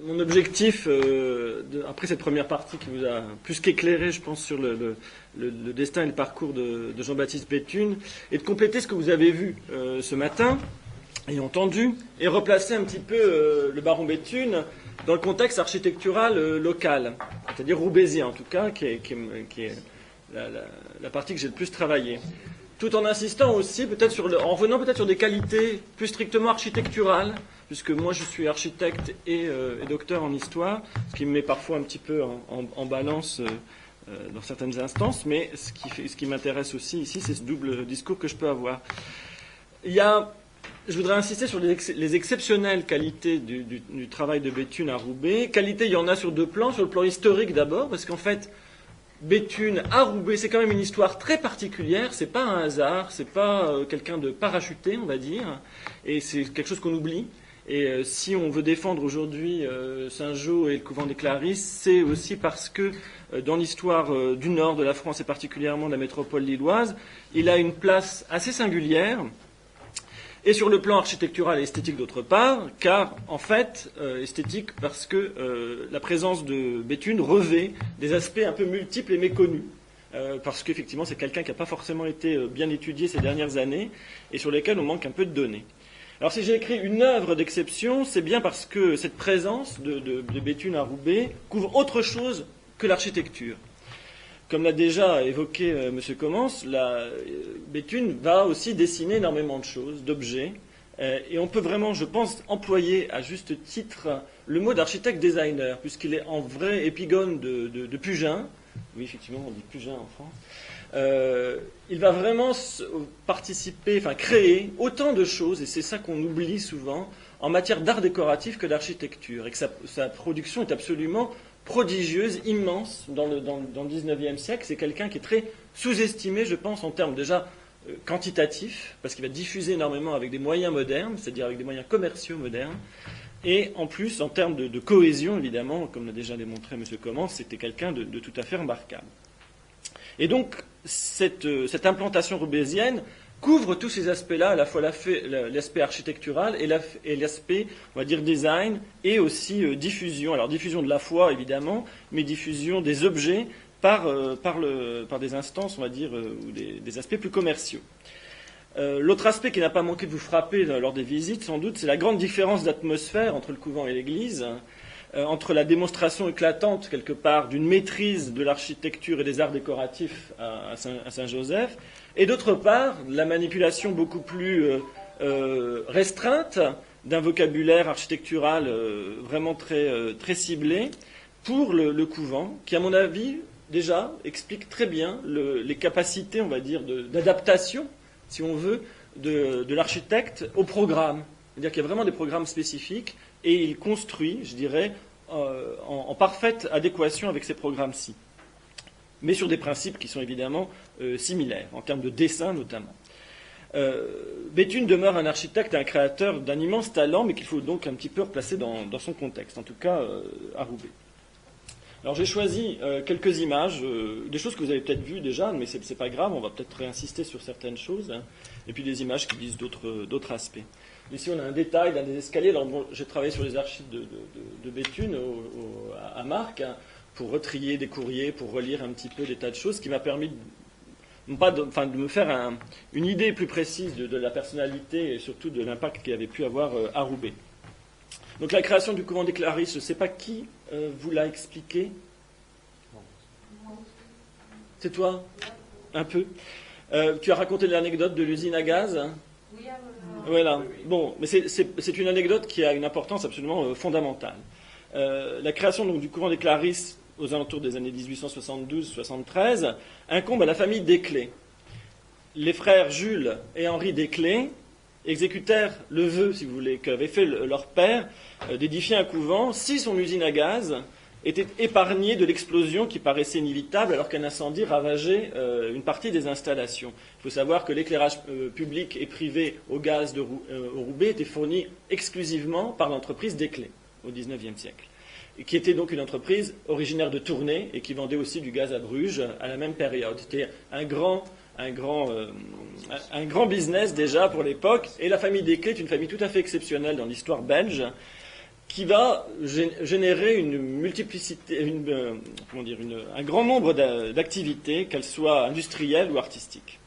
mon objectif, après cette première partie qui vous a plus qu'éclairé, je pense, sur le destin et le parcours de Jean-Baptiste Béthune, est de compléter ce que vous avez vu ce matin et entendu, et replacer un petit peu le baron Béthune dans le contexte architectural local, c'est-à-dire roubaisien en tout cas, qui est la partie que j'ai le plus travaillée. Tout en insistant aussi, en revenant peut-être sur des qualités plus strictement architecturales, puisque moi je suis architecte et docteur en histoire, ce qui me met parfois un petit peu en balance dans certaines instances, mais ce qui m'intéresse aussi ici, c'est ce double discours que je peux avoir. Je voudrais insister sur les exceptionnelles qualités du travail de Béthune à Roubaix. Qualités, il y en a sur deux plans. Sur le plan historique d'abord, parce qu'en fait, Béthune à Roubaix, c'est quand même une histoire très particulière. C'est pas un hasard, c'est pas quelqu'un de parachuté, on va dire, et c'est quelque chose qu'on oublie. Et si on veut défendre aujourd'hui Saint-Jean et le couvent des Clarisses, c'est aussi parce que dans l'histoire du nord de la France et particulièrement de la métropole lilloise, il a une place assez singulière. Et sur le plan architectural et esthétique d'autre part, car en fait, esthétique parce que la présence de Béthune revêt des aspects un peu multiples et méconnus. Parce qu'effectivement, c'est quelqu'un qui n'a pas forcément été bien étudié ces dernières années et sur lesquels on manque un peu de données. Alors si j'ai écrit une œuvre d'exception, c'est bien parce que cette présence de Béthune à Roubaix couvre autre chose que l'architecture. Comme l'a déjà évoqué M. Commence, Béthune va aussi dessiner énormément de choses, d'objets, et on peut vraiment, je pense, employer à juste titre le mot d'architecte-designer, puisqu'il est en vrai épigone de Pugin. Oui, effectivement, on dit Pugin en France. Il va vraiment participer, créer autant de choses, et c'est ça qu'on oublie souvent, en matière d'art décoratif que d'architecture, et que sa production est absolument prodigieuse, immense dans le XIXe siècle. C'est quelqu'un qui est très sous-estimé, je pense, en termes déjà quantitatifs, parce qu'il va diffuser énormément avec des moyens modernes, c'est-à-dire avec des moyens commerciaux modernes, et en plus, en termes de cohésion, évidemment, comme l'a déjà démontré M. Commence, c'était quelqu'un de tout à fait remarquable. Et donc, cette implantation roubaisienne couvre tous ces aspects-là, à la fois l'aspect architectural et l'aspect, on va dire, design, et aussi diffusion. Alors, diffusion de la foi, évidemment, mais diffusion des objets par des instances, on va dire, ou des aspects plus commerciaux. L'autre aspect qui n'a pas manqué de vous frapper lors des visites, sans doute, c'est la grande différence d'atmosphère entre le couvent et l'église, entre la démonstration éclatante, quelque part, d'une maîtrise de l'architecture et des arts décoratifs à Saint-Joseph, et d'autre part, la manipulation beaucoup plus restreinte d'un vocabulaire architectural vraiment très ciblé pour le couvent, qui, à mon avis, déjà explique très bien les capacités, on va dire, d'adaptation, si on veut, de l'architecte au programme. C'est-à-dire qu'il y a vraiment des programmes spécifiques et il construit, je dirais, en parfaite adéquation avec ces programmes-ci. Mais sur des principes qui sont évidemment similaires, en termes de dessin notamment. Béthune demeure un architecte et un créateur d'un immense talent, mais qu'il faut donc un petit peu replacer dans son contexte, en tout cas à Roubaix. Alors j'ai choisi quelques images, des choses que vous avez peut-être vues déjà, mais c'est pas grave, on va peut-être réinsister sur certaines choses, hein, et puis des images qui disent d'autres aspects. Ici on a un détail d'un des escaliers. Alors bon, j'ai travaillé sur les archives de Béthune à Marc, hein, pour retrier des courriers, pour relire un petit peu des tas de choses, ce qui m'a permis de me faire une idée plus précise de la personnalité et surtout de l'impact qu'il avait pu avoir à Roubaix. Donc la création du couvent des Clarisses, je ne sais pas qui vous l'a expliqué. C'est toi ? Un peu. Tu as raconté l'anecdote de l'usine à gaz. Oui, voilà. Bon, mais c'est une anecdote qui a une importance absolument fondamentale. La création donc, du couvent des Clarisses aux alentours des années 1872-73 incombe à la famille Desclés. Les frères Jules et Henri Desclés exécutèrent le vœu, si vous voulez, qu'avait fait leur père d'édifier un couvent si son usine à gaz était épargnée de l'explosion qui paraissait inévitable alors qu'un incendie ravageait une partie des installations. Il faut savoir que l'éclairage public et privé au gaz au Roubaix était fourni exclusivement par l'entreprise Desclés au XIXe siècle, qui était donc une entreprise originaire de Tournai et qui vendait aussi du gaz à Bruges à la même période. C'était un grand business déjà pour l'époque, et la famille Desclés est une famille tout à fait exceptionnelle dans l'histoire belge, qui va générer une multiplicité, un grand nombre d'activités, qu'elles soient industrielles ou artistiques.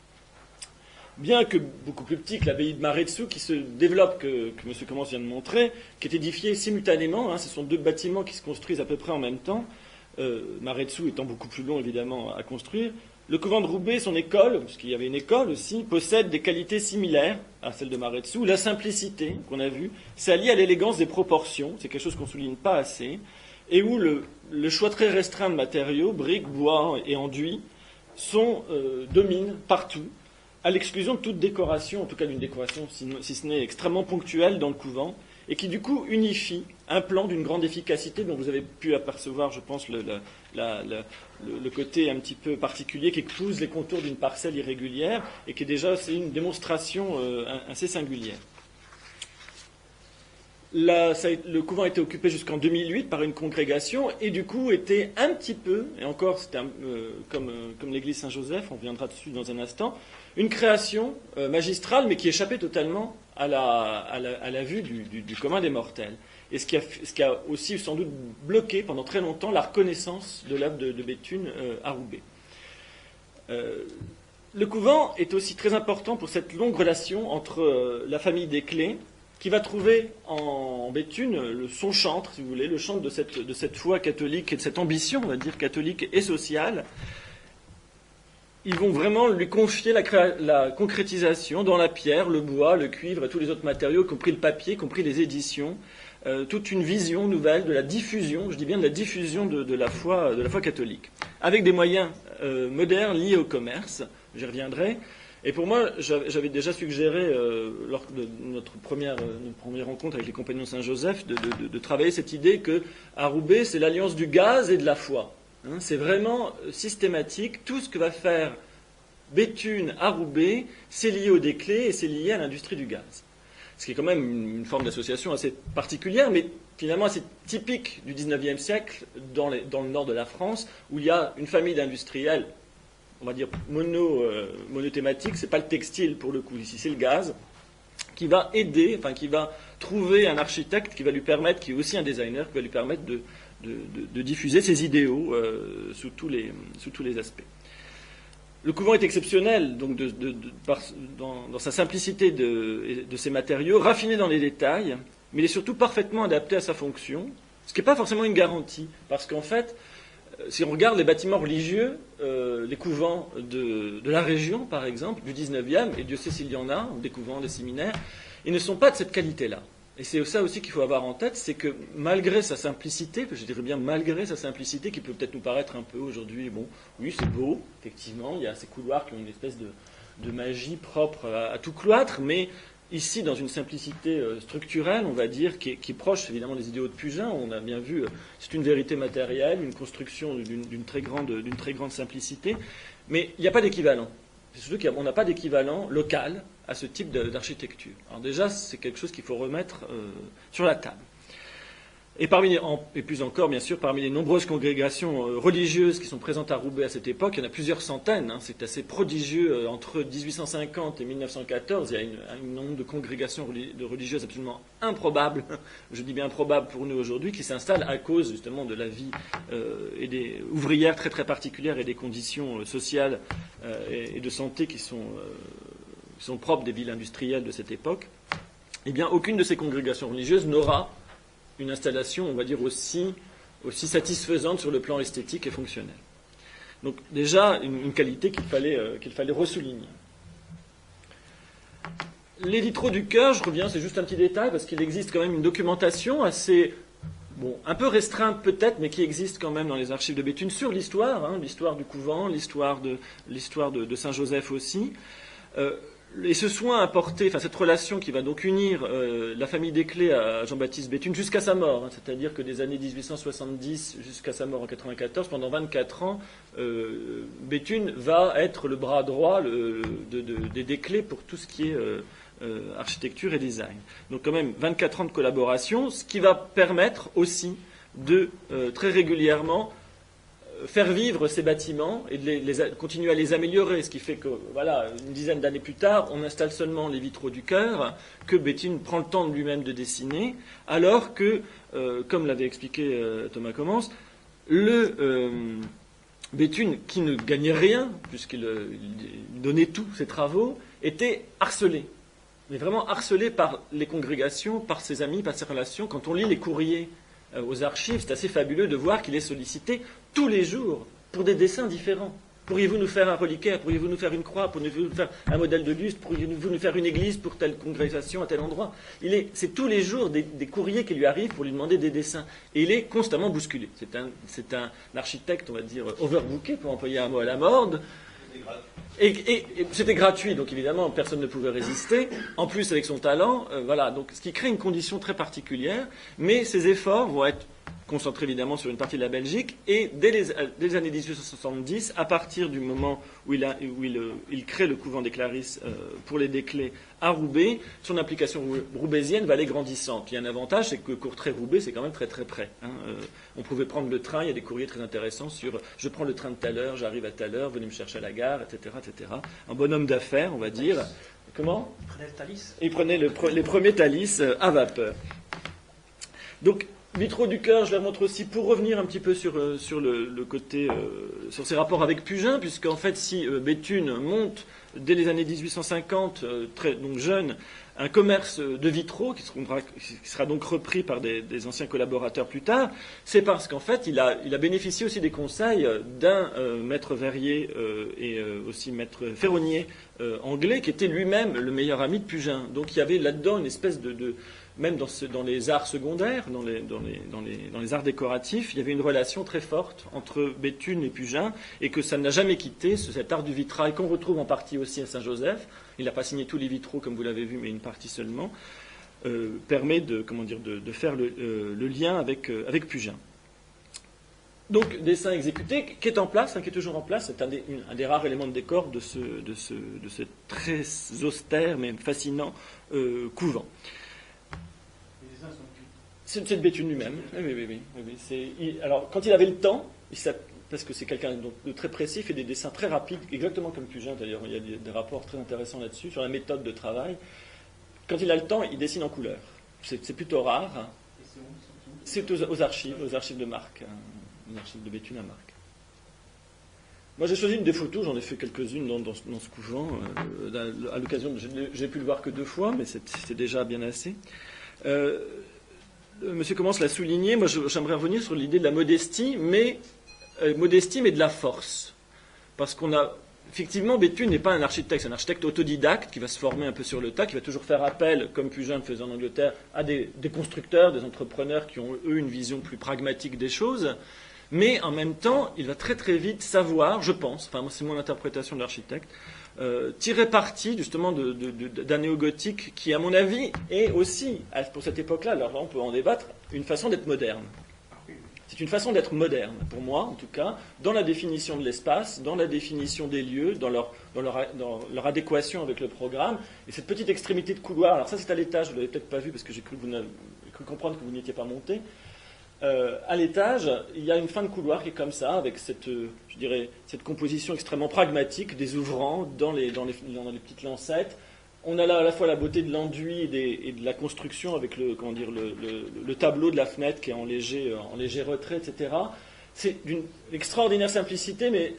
Bien que beaucoup plus petit que l'abbaye de Maretsu, qui se développe, que M. Commence vient de montrer, qui est édifié simultanément, ce sont deux bâtiments qui se construisent à peu près en même temps, Maretsu étant beaucoup plus long évidemment à construire. Le couvent de Roubaix, son école, parce qu'il y avait une école aussi, possède des qualités similaires à celles de Maretsu. La simplicité, qu'on a vue, s'allie à l'élégance des proportions, c'est quelque chose qu'on ne souligne pas assez, et où le choix très restreint de matériaux, briques, bois et enduits, dominent partout, à l'exclusion de toute décoration, en tout cas d'une décoration, si ce n'est extrêmement ponctuelle dans le couvent, et qui du coup unifie un plan d'une grande efficacité dont vous avez pu apercevoir, je pense, le côté un petit peu particulier qui épouse les contours d'une parcelle irrégulière et qui est déjà une démonstration assez singulière. Le couvent a été occupé jusqu'en 2008 par une congrégation et du coup était un petit peu, et encore c'était comme l'église Saint-Joseph, on reviendra dessus dans un instant, une création magistrale mais qui échappait totalement à la vue du commun des mortels. Et ce qui a aussi sans doute bloqué pendant très longtemps la reconnaissance de l'œuvre de Béthune à Roubaix. Le couvent est aussi très important pour cette longue relation entre la famille Desclés, qui va trouver en Béthune son chantre, si vous voulez, le chantre de cette foi catholique et de cette ambition, on va dire, catholique et sociale. Ils vont vraiment lui confier la concrétisation dans la pierre, le bois, le cuivre et tous les autres matériaux, y compris le papier, y compris les éditions, toute une vision nouvelle de la diffusion, je dis bien de la diffusion de la foi catholique, avec des moyens modernes liés au commerce, j'y reviendrai. Et pour moi, j'avais déjà suggéré, lors de notre première rencontre avec les Compagnons de Saint-Joseph, de travailler cette idée qu'à Roubaix, c'est l'alliance du gaz et de la foi. C'est vraiment systématique. Tout ce que va faire Béthune à Roubaix, c'est lié au Desclés et c'est lié à l'industrie du gaz. Ce qui est quand même une forme d'association assez particulière, mais finalement assez typique du XIXe siècle dans le nord de la France, où il y a une famille d'industriels, on va dire monothématique, c'est pas le textile pour le coup, ici c'est le gaz, qui va qui va trouver un architecte qui va lui permettre, qui est aussi un designer, qui va lui permettre de diffuser ses idéaux sous tous les aspects. Le couvent est exceptionnel donc dans sa simplicité de ses matériaux, raffiné dans les détails, mais il est surtout parfaitement adapté à sa fonction, ce qui n'est pas forcément une garantie, parce qu'en fait, si on regarde les bâtiments religieux, les couvents de la région, par exemple, du 19e, et Dieu sait s'il y en a, des couvents, des séminaires, ils ne sont pas de cette qualité-là. Et c'est ça aussi qu'il faut avoir en tête, c'est que malgré sa simplicité, je dirais bien malgré sa simplicité, qui peut peut-être nous paraître un peu aujourd'hui, bon, oui, c'est beau, effectivement, il y a ces couloirs qui ont une espèce de magie propre à tout cloître, mais ici, dans une simplicité structurelle, on va dire, qui est proche évidemment des idéaux de Pugin, on a bien vu, c'est une vérité matérielle, une construction d'une très grande simplicité, mais il n'y a pas d'équivalent. C'est surtout qu'on n'a pas d'équivalent local à ce type d'architecture. Alors déjà, c'est quelque chose qu'il faut remettre sur la table. Et plus encore, bien sûr, parmi les nombreuses congrégations religieuses qui sont présentes à Roubaix à cette époque, il y en a plusieurs centaines. C'est assez prodigieux. Entre 1850 et 1914, il y a un nombre de congrégations religieuses absolument improbables, je dis bien improbables pour nous aujourd'hui, qui s'installent à cause justement de la vie et des ouvrières très très particulières et des conditions sociales et de santé qui sont propres des villes industrielles de cette époque. Eh bien, aucune de ces congrégations religieuses n'aura une installation, on va dire, aussi satisfaisante sur le plan esthétique et fonctionnel. Donc déjà, une qualité qu'il fallait ressouligner. Les vitraux du chœur, je reviens, c'est juste un petit détail, parce qu'il existe quand même une documentation assez, un peu restreinte peut-être, mais qui existe quand même dans les archives de Béthune sur l'histoire, l'histoire du couvent, l'histoire de Saint-Joseph aussi. Et ce soin apporté, cette relation qui va donc unir la famille Desclés à Jean-Baptiste Béthune jusqu'à sa mort, c'est-à-dire que des années 1870 jusqu'à sa mort en 1994, pendant 24 ans, Béthune va être le bras droit des Desclés pour tout ce qui est architecture et design. Donc quand même 24 ans de collaboration, ce qui va permettre aussi de très régulièrement faire vivre ces bâtiments et de continuer à les améliorer, ce qui fait que, voilà, une dizaine d'années plus tard, on installe seulement les vitraux du chœur, que Béthune prend le temps de lui-même de dessiner, alors que, comme l'avait expliqué Thomas Commence, Béthune, qui ne gagnait rien, puisqu'il donnait tous ses travaux, était harcelé. Mais vraiment harcelé par les congrégations, par ses amis, par ses relations. Quand on lit les courriers aux archives, c'est assez fabuleux de voir qu'il est sollicité tous les jours pour des dessins différents. Pourriez-vous nous faire un reliquaire? Pourriez-vous nous faire une croix? Pourriez-vous nous faire un modèle de buste? Pourriez-vous nous faire une église pour telle congrégation à tel endroit? C'est tous les jours des courriers qui lui arrivent pour lui demander des dessins. Et il est constamment bousculé. C'est un architecte, on va dire, overbooké, pour employer un mot à la mode. Et c'était gratuit, donc évidemment, personne ne pouvait résister. En plus, avec son talent, voilà. Donc, ce qui crée une condition très particulière. Mais ces efforts vont être concentrés évidemment sur une partie de la Belgique. Et dès les années 1870, à partir du moment où il crée le couvent des Clarisses pour les Desclés à Roubaix, son application roubaisienne va aller grandissante. Il y a un avantage, c'est que Courtrai-Roubaix, c'est quand même très très près. On pouvait prendre le train, il y a des courriers très intéressants sur « je prends le train de telle heure, j'arrive à telle heure, venez me chercher à la gare », etc. etc. Un bonhomme d'affaires, on va dire. Comment ? Il prenait le Thalys. Et il prenait les premiers Thalys à vapeur. Donc, vitraux du chœur, je les montre aussi pour revenir un petit peu sur le côté, sur ses rapports avec Pugin, puisqu'en fait, si Béthune monte dès les années 1850, donc jeune, un commerce de vitraux qui sera donc repris par des anciens collaborateurs plus tard, c'est parce qu'en fait, il a bénéficié aussi des conseils d'un maître verrier et aussi maître ferronnier anglais, qui était lui-même le meilleur ami de Pugin. Donc il y avait là-dedans une espèce même dans les arts secondaires, dans les arts décoratifs, il y avait une relation très forte entre Béthune et Pugin, et que ça n'a jamais quitté, cet art du vitrail qu'on retrouve en partie aussi à Saint-Joseph. Il n'a pas signé tous les vitraux, comme vous l'avez vu, mais une partie seulement, permet de faire le lien avec Pugin. Donc, dessin exécuté, qui est en place, qui est toujours en place, c'est un des rares éléments de décor de ce très austère, mais fascinant couvent. C'est de Béthune lui-même. Oui. Alors, quand il avait le temps, parce que c'est quelqu'un de très précis, il fait des dessins très rapides, exactement comme Pugin d'ailleurs. Il y a des rapports très intéressants là-dessus, sur la méthode de travail. Quand il a le temps, il dessine en couleur. C'est plutôt rare. C'est aux archives de Marc, aux archives de Béthune à Marc. Moi, j'ai choisi une des photos, j'en ai fait quelques-unes dans ce couvent. À l'occasion, j'ai pu le voir que 2 fois, mais c'est déjà bien assez. Monsieur Commence l'a souligné, moi j'aimerais revenir sur l'idée de la modestie, mais de la force. Parce effectivement, Béthune n'est pas un architecte, c'est un architecte autodidacte qui va se former un peu sur le tas, qui va toujours faire appel, comme Pugin le faisait en Angleterre, à des constructeurs, des entrepreneurs qui ont, eux, une vision plus pragmatique des choses. Mais en même temps, il va très très vite savoir, je pense, enfin c'est mon interprétation de l'architecte, tirer parti justement d'un néo-gothique qui, à mon avis, est aussi, pour cette époque-là, alors là on peut en débattre, une façon d'être moderne. C'est une façon d'être moderne, pour moi en tout cas, dans la définition de l'espace, dans la définition des lieux, dans leur adéquation avec le programme. Et cette petite extrémité de couloir, alors ça c'est à l'étage, vous ne l'avez peut-être pas vu parce que j'ai cru comprendre que vous n'y étiez pas monté. À l'étage, il y a une fin de couloir qui est comme ça, avec cette composition extrêmement pragmatique des ouvrants dans les petites lancettes. On a là à la fois la beauté de l'enduit et de la construction avec le tableau de la fenêtre qui est en léger retrait, etc. C'est d'une extraordinaire simplicité, mais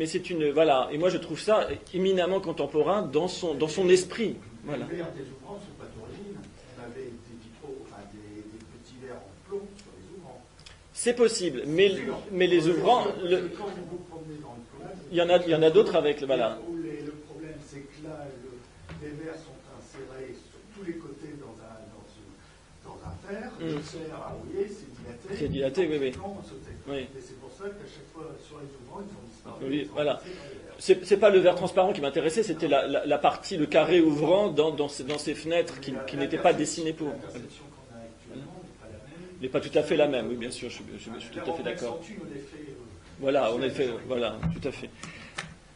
c'est une... Voilà. Et moi, je trouve ça éminemment contemporain dans son esprit. Voilà. Les verres des ouvrants ne sont pas d'origine. On avait des vitraux, des petits verres en plomb sur les ouvrants. C'est possible, mais les ouvrants... Quand vous vous promenez dans le plomb... Il y en a d'autres avec... Voilà. Le problème, c'est que là, les verres sont insérés sur tous les côtés dans un fer. Le fer à rouiller, c'est dilaté. C'est dilaté, oui. Oui. Et c'est pour ça qu'à chaque fois, sur les ouvrants, ils ont disparu. Oui, voilà. C'est pas le verre transparent qui m'intéressait, c'était la partie, le carré ouvrant dans ces fenêtres qui n'étaient pas dessinées pour. La perception qu'on a actuellement n'est pas la même. n'est pas tout à fait la même, oui, bien sûr, je suis tout à fait d'accord. Voilà, en effet, voilà, tout à fait.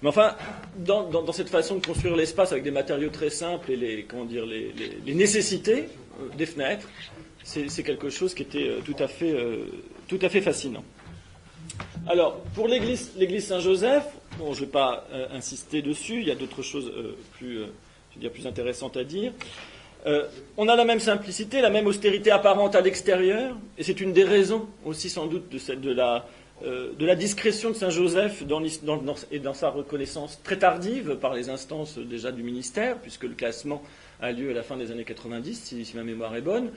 Mais enfin, dans cette façon de construire l'espace avec des matériaux très simples et les nécessités des fenêtres, c'est quelque chose qui était tout à fait fascinant. Alors, pour l'église Saint-Joseph, bon, je ne vais pas insister dessus, il y a d'autres choses plus intéressantes à dire. On a la même simplicité, la même austérité apparente à l'extérieur, et c'est une des raisons aussi sans doute de la discrétion de Saint-Joseph et dans sa reconnaissance très tardive par les instances déjà du ministère, puisque le classement a lieu à la fin des années 90, si ma mémoire est bonne.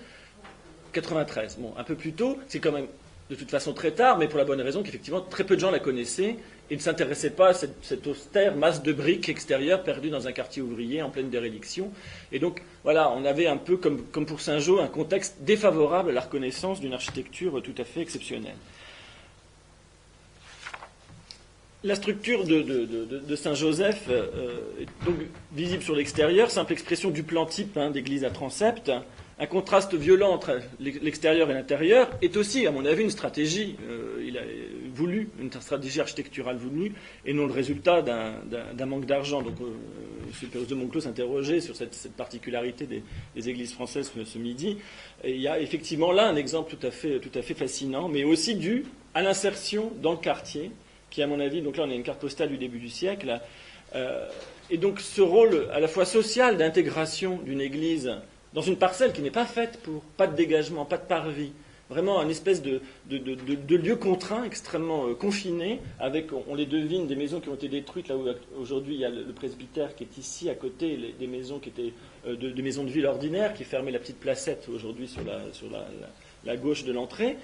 93, bon, un peu plus tôt, c'est quand même de toute façon très tard, mais pour la bonne raison qu'effectivement très peu de gens la connaissaient et ne s'intéressaient pas à cette austère masse de briques extérieures perdue dans un quartier ouvrier en pleine déréliction. Et donc voilà, on avait un peu comme pour Saint-Jean un contexte défavorable à la reconnaissance d'une architecture tout à fait exceptionnelle. La structure de Saint-Joseph est donc visible sur l'extérieur, simple expression du plan type d'église à transept. Un contraste violent entre l'extérieur et l'intérieur est aussi, à mon avis, une stratégie. Il a voulu, une stratégie architecturale voulue, et non le résultat d'un manque d'argent. Donc, M. Pérouse de Monclos s'interrogeait sur cette particularité des églises françaises ce midi. Et il y a effectivement là un exemple tout à fait fascinant, mais aussi dû à l'insertion dans le quartier, qui, à mon avis, donc là on a une carte postale du début du siècle, et donc ce rôle à la fois social d'intégration d'une église dans une parcelle qui n'est pas faite pour, pas de dégagement, pas de parvis, vraiment un espèce de lieu contraint, extrêmement confiné, avec, on les devine, des maisons qui ont été détruites, là où aujourd'hui il y a le presbytère qui est ici, à côté, des maisons qui étaient des maisons de ville ordinaires, qui fermaient la petite placette aujourd'hui sur la gauche de l'entrée.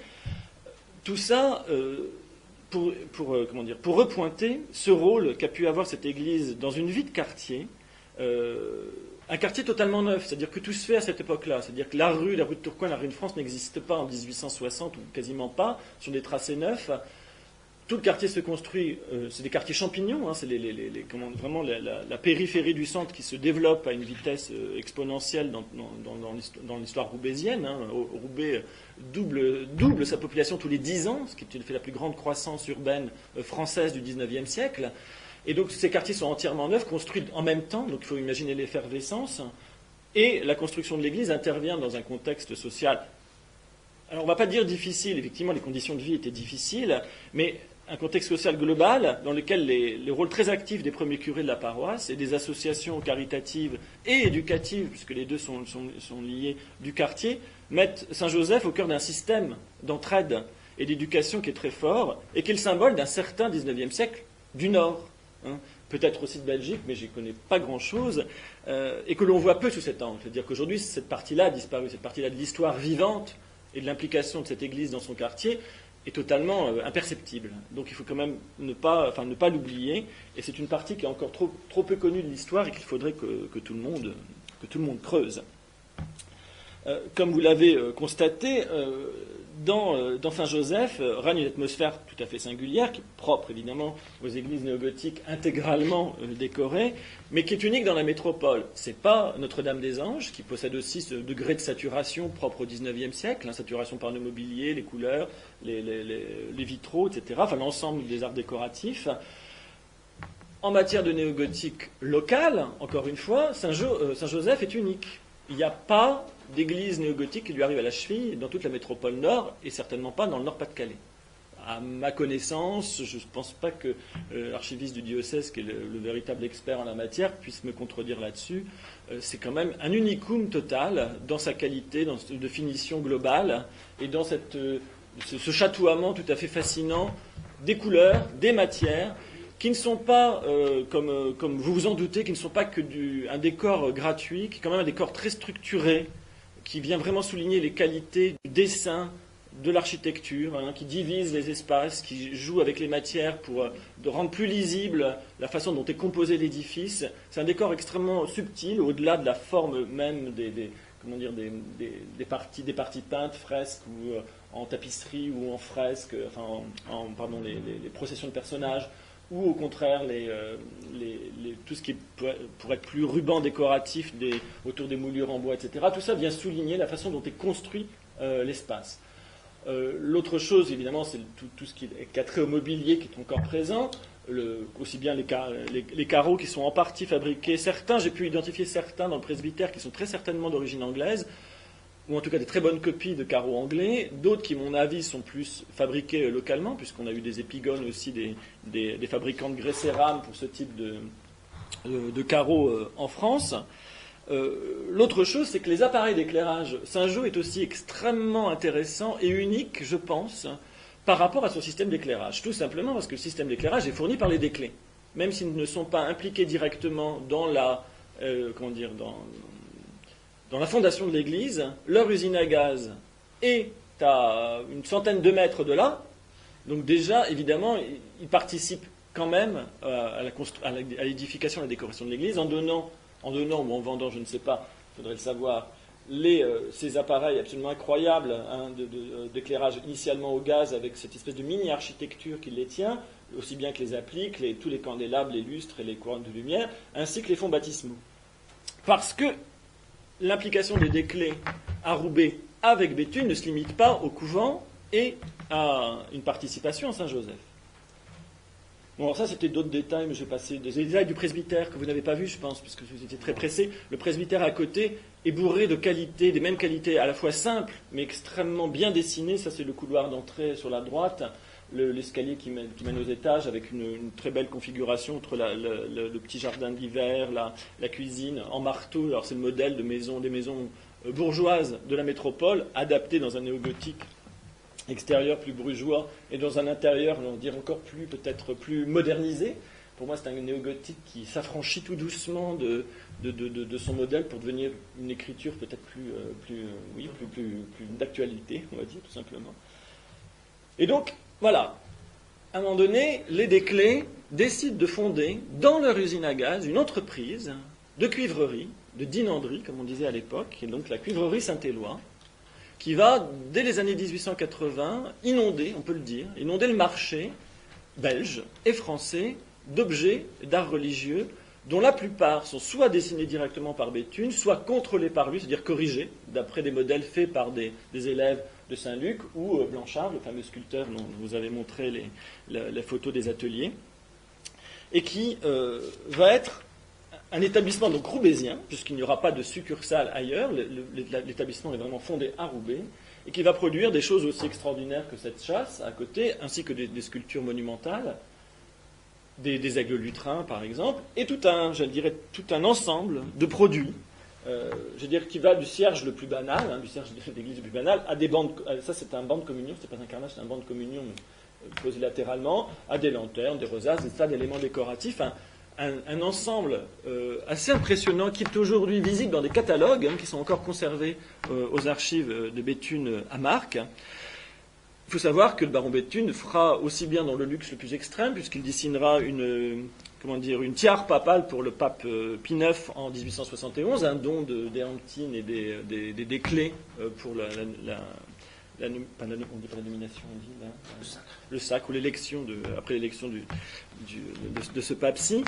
Tout ça pour repointer ce rôle qu'a pu avoir cette église dans une vie de quartier, un quartier totalement neuf, c'est-à-dire que tout se fait à cette époque-là, c'est-à-dire que la rue de Tourcoing, la rue de France n'existe pas en 1860 ou quasiment pas, sur des tracés neufs. Tout le quartier se construit, c'est des quartiers champignons, c'est vraiment la périphérie du centre qui se développe à une vitesse exponentielle dans l'histoire roubaisienne. Roubaix double sa population tous les 10 ans, ce qui fait la plus grande croissance urbaine française du XIXe siècle. Et donc ces quartiers sont entièrement neufs, construits en même temps, donc il faut imaginer l'effervescence. Et la construction de l'église intervient dans un contexte social. Alors on ne va pas dire difficile, effectivement les conditions de vie étaient difficiles, mais un contexte social global dans lequel les rôles très actifs des premiers curés de la paroisse et des associations caritatives et éducatives, puisque les deux sont liés, du quartier, mettent Saint-Joseph au cœur d'un système d'entraide et d'éducation qui est très fort et qui est le symbole d'un certain XIXe siècle du Nord. Peut-être aussi de Belgique, mais j'y connais pas grand-chose, et que l'on voit peu sous cet angle. C'est-à-dire qu'aujourd'hui, cette partie-là a disparu, cette partie-là de l'histoire vivante et de l'implication de cette église dans son quartier est totalement imperceptible. Donc il faut quand même ne pas l'oublier, et c'est une partie qui est encore trop peu connue de l'histoire et qu'il faudrait que tout le monde creuse. Comme vous l'avez constaté, dans Saint-Joseph règne une atmosphère tout à fait singulière, qui est propre évidemment aux églises néogothiques intégralement décorées, mais qui est unique dans la métropole. Ce n'est pas Notre-Dame-des-Anges, qui possède aussi ce degré de saturation propre au XIXe siècle, saturation par le mobilier, les couleurs, les vitraux, etc., enfin l'ensemble des arts décoratifs. En matière de néogothique locale, encore une fois, Saint-Joseph est unique. Il n'y a pas d'église néogothique qui lui arrive à la cheville dans toute la métropole nord, et certainement pas dans le Nord-Pas-de-Calais. À ma connaissance, je ne pense pas que l'archiviste du diocèse, qui est le véritable expert en la matière, puisse me contredire là-dessus. C'est quand même un unicum total dans sa qualité, de finition globale, et dans ce chatouillement tout à fait fascinant des couleurs, des matières, qui ne sont pas, comme vous vous en doutez, qui ne sont pas un décor gratuit, qui est quand même un décor très structuré, qui vient vraiment souligner les qualités du dessin, de l'architecture, qui divise les espaces, qui joue avec les matières pour rendre plus lisible la façon dont est composé l'édifice. C'est un décor extrêmement subtil, au-delà de la forme même des parties peintes, fresques, ou en tapisserie, ou en fresque, les processions de personnages, ou au contraire tout ce qui pourrait être plus ruban décoratif autour des moulures en bois, etc. Tout ça vient souligner la façon dont est construit l'espace. L'autre chose, évidemment, c'est tout ce qui est trait au mobilier qui est encore présent, aussi bien les carreaux qui sont en partie fabriqués, j'ai pu identifier certains dans le presbytère qui sont très certainement d'origine anglaise, ou en tout cas des très bonnes copies de carreaux anglais, d'autres qui, à mon avis, sont plus fabriqués localement, puisqu'on a eu des épigones aussi, des fabricants de grès cérame pour ce type de carreaux en France. L'autre chose, c'est que les appareils d'éclairage, Saint-Jean est aussi extrêmement intéressant et unique, je pense, par rapport à son système d'éclairage. Tout simplement parce que le système d'éclairage est fourni par les Desclés. Même s'ils ne sont pas impliqués directement dans la, dans la fondation de l'église, leur usine à gaz est à une centaine de mètres de là. Donc déjà, évidemment, ils participent quand même à l'édification et à la décoration de l'église en donnant ou en vendant, je ne sais pas, il faudrait le savoir, ces appareils absolument incroyables d'éclairage initialement au gaz avec cette espèce de mini-architecture qui les tient, aussi bien que les appliques, tous les candélabres, les lustres et les couronnes de lumière, ainsi que les fonds baptismaux. Parce que l'implication des Desclés à Roubaix avec Béthune ne se limite pas au couvent et à une participation à Saint-Joseph. Bon, alors ça, c'était d'autres détails, mais je vais passer des détails du presbytère que vous n'avez pas vu, je pense, puisque vous étiez très pressé. Le presbytère à côté est bourré de qualités, des mêmes qualités à la fois simples, mais extrêmement bien dessinées. Ça, c'est le couloir d'entrée sur la droite, l'escalier qui mène aux étages, avec une très belle configuration entre le petit jardin d'hiver, la cuisine en marteau. Alors, c'est le modèle des maisons bourgeoises de la métropole, adaptées dans un néogothique extérieur plus bourgeois et dans un intérieur, on va dire, encore peut-être plus modernisé. Pour moi, c'est un néogothique qui s'affranchit tout doucement de son modèle pour devenir une écriture peut-être plus d'actualité, on va dire, tout simplement. Et donc, voilà. À un moment donné, les Desclés décident de fonder dans leur usine à gaz une entreprise de cuivrerie, de dinanderie, comme on disait à l'époque, et donc la cuivrerie Saint-Éloi, qui va, dès les années 1880, inonder, on peut le dire, inonder le marché belge et français d'objets d'art religieux dont la plupart sont soit dessinés directement par Béthune, soit contrôlés par lui, c'est-à-dire corrigés, d'après des modèles faits par des élèves de Saint-Luc, ou Blanchard, le fameux sculpteur dont vous avez montré les photos des ateliers, et qui va être un établissement donc roubaisien, puisqu'il n'y aura pas de succursale ailleurs, l'établissement est vraiment fondé à Roubaix, et qui va produire des choses aussi extraordinaires que cette chasse à côté, ainsi que des sculptures monumentales, des aigles lutrins par exemple, et tout un ensemble de produits, qui va du cierge le plus banal, du cierge d'église le plus banal, à des bandes, ça c'est un banc de communion, c'est pas un carnage, c'est un banc de communion posé latéralement, à des lanternes, des rosaces, des tas d'éléments décoratifs, un ensemble assez impressionnant qui est aujourd'hui visible dans des catalogues qui sont encore conservés aux archives de Béthune à Marques. Il faut savoir que le baron Béthune fera aussi bien dans le luxe le plus extrême, puisqu'il dessinera une tiare papale pour le pape Pie IX en 1871, un don d'Éantine et des Desclés pour on dit pas la nomination, on dit le sacre, ou l'élection après l'élection de ce pape-ci,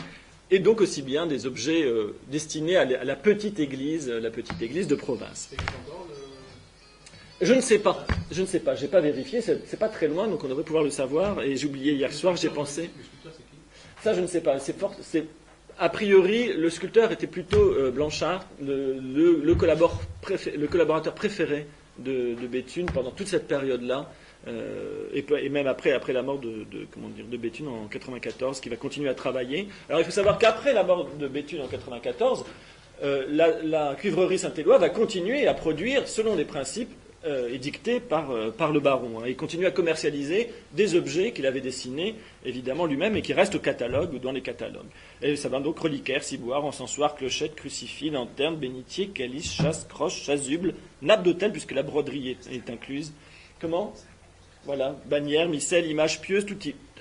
et donc aussi bien des objets destinés à la petite église de province. Je ne sais pas, j'ai pas vérifié, c'est pas très loin, donc on devrait pouvoir le savoir, et j'ai oublié hier soir, j'ai pensé. Ça, je ne sais pas, a priori, le sculpteur était plutôt Blanchard, le collaborateur préféré de Béthune pendant toute cette période-là, et même après la mort de Béthune en 94, qui va continuer à travailler. Alors il faut savoir qu'après la mort de Béthune en 94, la cuivrerie Saint-Éloi va continuer à produire selon des principes édictés par le baron. Il continue à commercialiser des objets qu'il avait dessinés, évidemment lui-même, et qui restent au catalogue ou dans les catalogues. Et ça va donc reliquaires, ciboires, encensoirs, clochettes, crucifix, lanternes, bénitiers, calices, chasses, croches, chasubles, nappes d'autel, puisque la broderie est incluse. Comment ? Voilà, bannières, missels, images pieuses,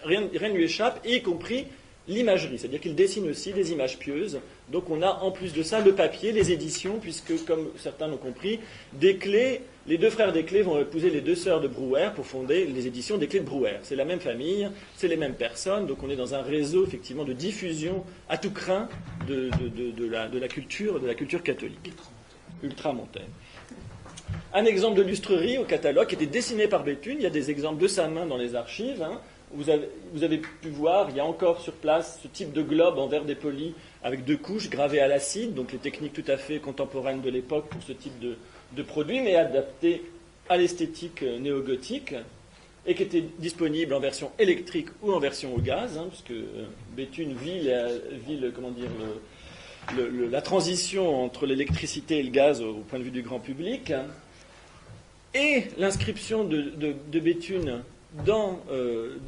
rien ne lui échappe, y compris l'imagerie, c'est-à-dire qu'il dessine aussi des images pieuses. Donc on a en plus de ça le papier, les éditions, puisque comme certains l'ont compris, les deux frères Desclés vont épouser les deux sœurs de Brouwer pour fonder les éditions Desclés de Brouwer. C'est la même famille, c'est les mêmes personnes, donc on est dans un réseau effectivement de diffusion à tout crin de la culture catholique. Ultramontaine. Un exemple de lustrerie au catalogue qui était dessiné par Béthune, il y a des exemples de sa main dans les archives, vous avez pu voir, il y a encore sur place ce type de globe en verre dépoli avec 2 couches gravées à l'acide, donc les techniques tout à fait contemporaines de l'époque pour ce type de produit, mais adaptées à l'esthétique néo-gothique, et qui était disponible en version électrique ou en version au gaz, puisque Béthune vit la transition entre l'électricité et le gaz au point de vue du grand public. Et l'inscription de Béthune dans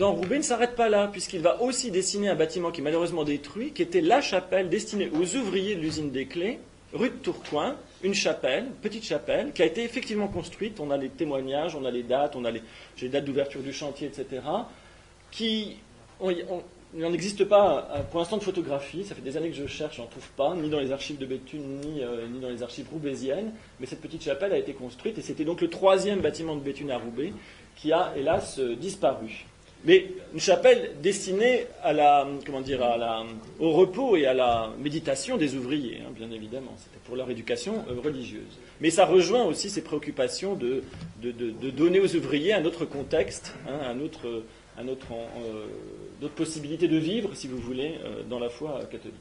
Roubaix ne s'arrête pas là, puisqu'il va aussi dessiner un bâtiment qui est malheureusement détruit, qui était la chapelle destinée aux ouvriers de l'usine des Clés, rue de Tourcoing, une petite chapelle, qui a été effectivement construite. On a les témoignages, on a les dates, j'ai les dates d'ouverture du chantier, etc. Il n'en existe pas pour l'instant de photographie, ça fait des années que je cherche, j'en trouve pas, ni dans les archives de Béthune, ni dans les archives roubaisiennes, mais cette petite chapelle a été construite, et c'était donc le 3e bâtiment de Béthune à Roubaix, qui a hélas disparu. Mais une chapelle destinée au repos et à la méditation des ouvriers, bien évidemment. C'était pour leur éducation religieuse. Mais ça rejoint aussi ces préoccupations de donner aux ouvriers un autre contexte, d'autres possibilités de vivre, si vous voulez, dans la foi catholique.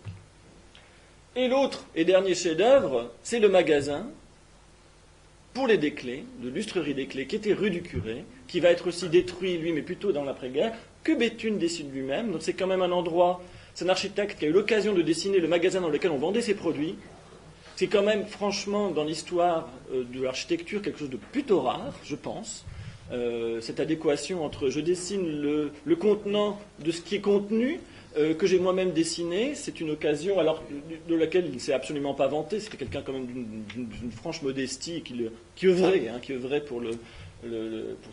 Et l'autre et dernier chef-d'œuvre, c'est le magasin pour les Desclés, de l'Ustrerie Desclés, qui était rue du Curé, qui va être aussi détruit, lui, mais plutôt dans l'après-guerre, que Béthune dessine lui-même. Donc c'est quand même un endroit, c'est un architecte qui a eu l'occasion de dessiner le magasin dans lequel on vendait ses produits. C'est quand même, franchement, dans l'histoire de l'architecture, quelque chose de plutôt rare, je pense. Cette adéquation entre je dessine le contenant de ce qui est contenu, que j'ai moi-même dessiné, c'est une occasion alors de laquelle il ne s'est absolument pas vanté. C'était quelqu'un quand même d'une franche modestie qui œuvrait pour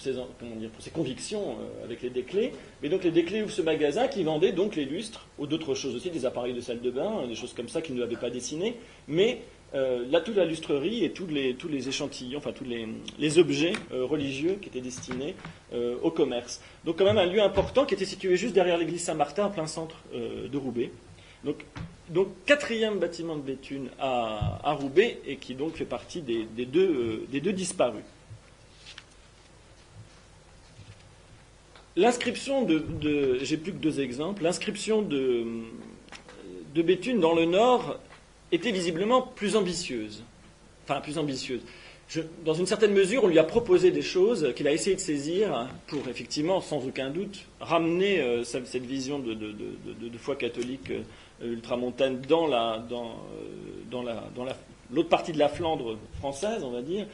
ses convictions avec les Desclés. Mais donc les Desclés ouvrent ce magasin qui vendait donc les lustres, ou d'autres choses aussi, des appareils de salle de bain, des choses comme ça qu'ils ne l'avaient pas dessiné, mais toute la lustrerie et tous les échantillons, enfin tous les objets religieux qui étaient destinés au commerce. Donc quand même un lieu important qui était situé juste derrière l'église Saint-Martin, en plein centre de Roubaix. Donc 4e bâtiment de Béthune à Roubaix, et qui donc fait partie des deux disparus. L'inscription j'ai plus que 2 exemples, l'inscription de Béthune dans le Nord était visiblement plus ambitieuse. Enfin, plus ambitieuse. Dans une certaine mesure, on lui a proposé des choses qu'il a essayé de saisir pour, effectivement, sans aucun doute, ramener cette vision de foi catholique ultramontaine dans l'autre partie de la Flandre française, on va dire.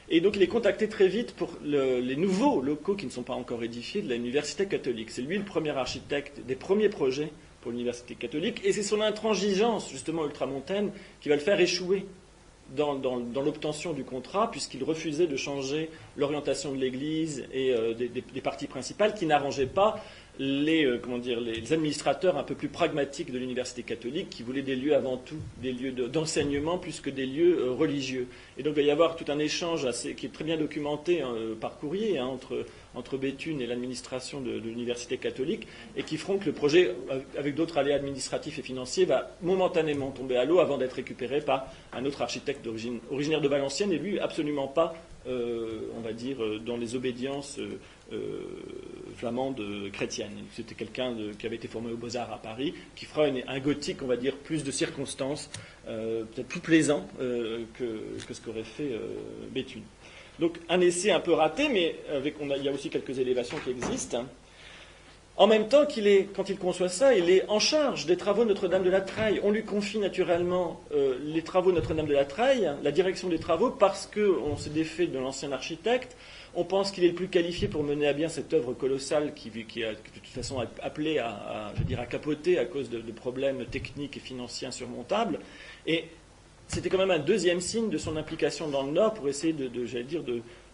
Et donc il est contacté très vite pour les nouveaux locaux qui ne sont pas encore édifiés de l'université catholique. C'est lui le premier architecte des premiers projets pour l'université catholique, et c'est son intransigeance, justement, ultramontaine, qui va le faire échouer dans l'obtention du contrat, puisqu'il refusait de changer l'orientation de l'Église et des parties principales qui n'arrangeaient pas les administrateurs un peu plus pragmatiques de l'université catholique, qui voulaient des lieux avant tout, des lieux d'enseignement plus que des lieux religieux. Et donc il va y avoir tout un échange qui est très bien documenté par courrier entre Béthune et l'administration de l'université catholique, et qui feront que le projet, avec d'autres aléas administratifs et financiers, va momentanément tomber à l'eau avant d'être récupéré par un autre architecte originaire de Valenciennes, et lui absolument pas, on va dire, dans les obédiences flamande chrétienne. C'était quelqu'un qui avait été formé aux Beaux-Arts à Paris, qui fera un gothique, on va dire, plus de circonstances, peut-être plus plaisant que ce qu'aurait fait Béthune. Donc un essai un peu raté, mais il y a aussi quelques élévations qui existent. En même temps quand il conçoit ça, il est en charge des travaux de Notre-Dame de la Treille. On lui confie naturellement les travaux de Notre-Dame de la Treille, la direction des travaux, parce qu'on s'est défait de l'ancien architecte. On pense qu'il est le plus qualifié pour mener à bien cette œuvre colossale qui est de toute façon appelée à capoter à cause de problèmes techniques et financiers insurmontables. Et c'était quand même un 2e signe de son implication dans le Nord pour essayer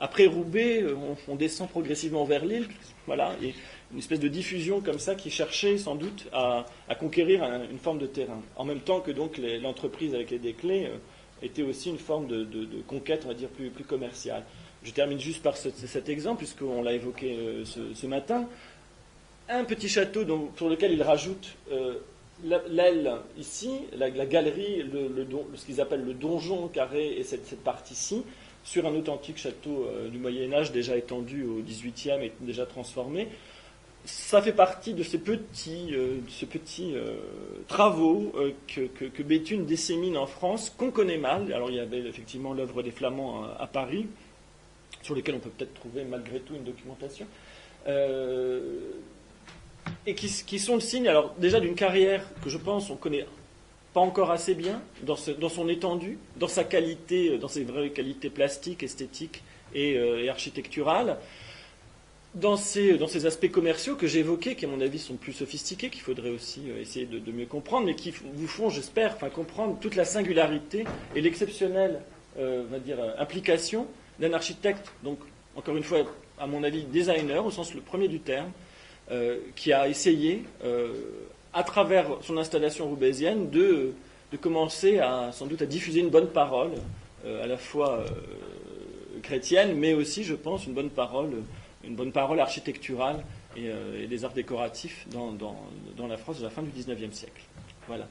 après Roubaix, on descend progressivement vers Lille, voilà, et une espèce de diffusion comme ça qui cherchait sans doute à conquérir une forme de terrain. En même temps que donc l'entreprise avec les Desclés était aussi une forme de conquête, on va dire, plus commerciale. Je termine juste par cet exemple, puisqu'on l'a évoqué ce matin. Un petit château sur lequel il rajoute l'aile ici, la galerie, ce qu'ils appellent le donjon carré, et cette partie-ci, sur un authentique château du Moyen-Âge déjà étendu au XVIIIe et déjà transformé. ça fait partie de ces petits, travaux que Béthune dissémine en France, qu'on connaît mal. Alors il y avait effectivement l'œuvre des Flamands à Paris, sur lesquels on peut peut-être trouver malgré tout une documentation, et qui sont le signe, alors déjà d'une carrière que je pense on connaît pas encore assez bien, dans son étendue, dans sa qualité, dans ses vraies qualités plastiques, esthétiques et architecturales, dans ces aspects commerciaux que j'évoquais, qui à mon avis sont plus sophistiqués, qu'il faudrait aussi essayer de mieux comprendre, mais qui vous font, j'espère, comprendre toute la singularité et l'exceptionnelle, on va dire, implication d'un architecte, donc encore une fois, à mon avis, designer, au sens le premier du terme, qui a essayé, à travers son installation roubaisienne, de commencer sans doute à diffuser une bonne parole, à la fois chrétienne, mais aussi, je pense, une bonne parole architecturale et des arts décoratifs dans la France de la fin du XIXe siècle. Voilà.